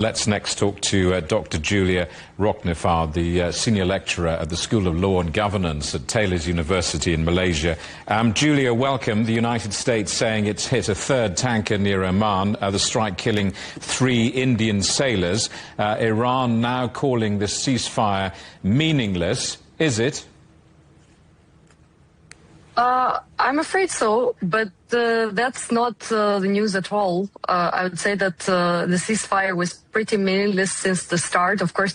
Let's next talk to Dr. Julia Roknifard, the senior lecturer at the School of Law and Governance at Taylor's University in Malaysia. Julia, welcome. The United States saying it's hit a third tanker near Oman, the strike killing 3 Indian sailors. Iran now calling the ceasefire meaningless. Is it? I'm afraid so, but that's not the news at all. I would say that the ceasefire was pretty meaningless since the start. Of course,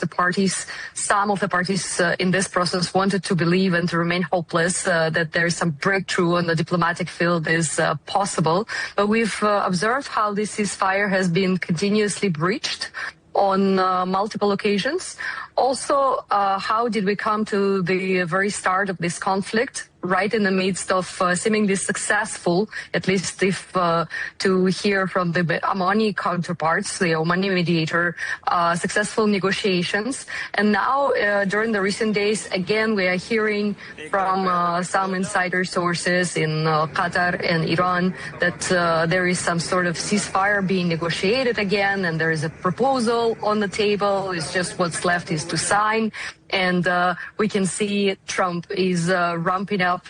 some of the parties in this process wanted to believe and to remain hopeless that there is some breakthrough on the diplomatic field is possible. But we've observed how this ceasefire has been continuously breached on multiple occasions. Also, how did we come to the very start of this conflict, right in the midst of seemingly successful, at least if to hear from the Omani counterparts, the Omani mediator, successful negotiations. And now, during the recent days, again, we are hearing from some insider sources in Qatar and Iran that there is some sort of ceasefire being negotiated again, and there is a proposal on the table. It's just what's left is to sign. And we can see Trump is ramping up,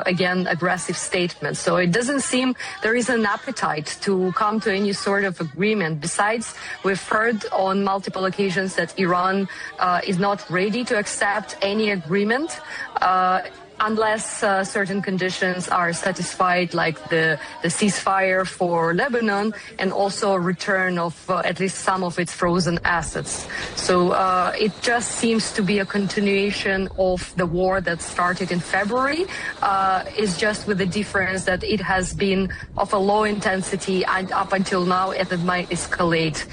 again, aggressive statements. So it doesn't seem there is an appetite to come to any sort of agreement. Besides, we've heard on multiple occasions that Iran is not ready to accept any agreement unless certain conditions are satisfied, like the ceasefire for Lebanon and also a return of at least some of its frozen assets. So it just seems to be a continuation of the war that started in February. It's just with the difference that it has been of a low intensity, and up until now it might escalate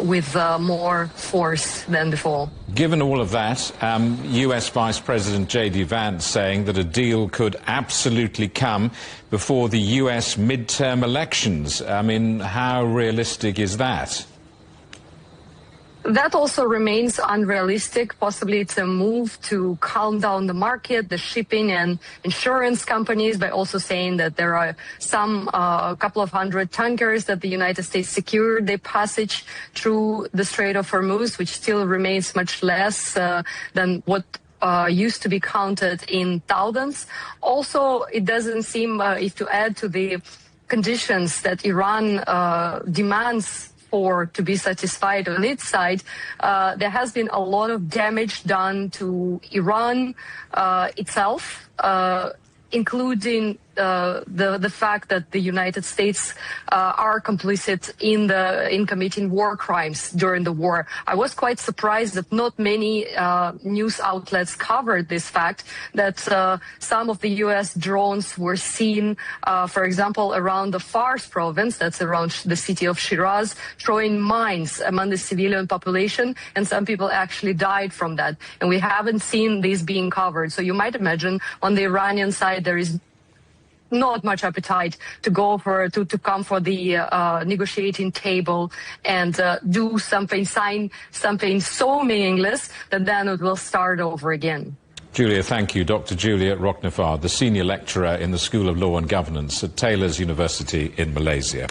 with more force than before. Given all of that, US Vice President J.D. Vance saying that a deal could absolutely come before the US midterm elections. I mean, how realistic is that? That also remains unrealistic. Possibly it's a move to calm down the market, the shipping and insurance companies, by also saying that there are a couple of hundred tankers that the United States secured their passage through the Strait of Hormuz, which still remains much less than what used to be counted in thousands. Also, it doesn't seem, if to add to the conditions that Iran demands to be satisfied on its side, there has been a lot of damage done to Iran itself, including the fact that the United States are complicit in committing war crimes during the war. I was quite surprised that not many news outlets covered this fact, that some of the U.S. drones were seen, for example, around the Fars province, that's around the city of Shiraz, throwing mines among the civilian population, and some people actually died from that. And we haven't seen this being covered. So you might imagine on the Iranian side there is not much appetite to come for the negotiating table and do something, sign something so meaningless that then it will start over again. Julia, thank you. Dr. Julia Roknifard, the senior lecturer in the School of Law and Governance at Taylor's University in Malaysia.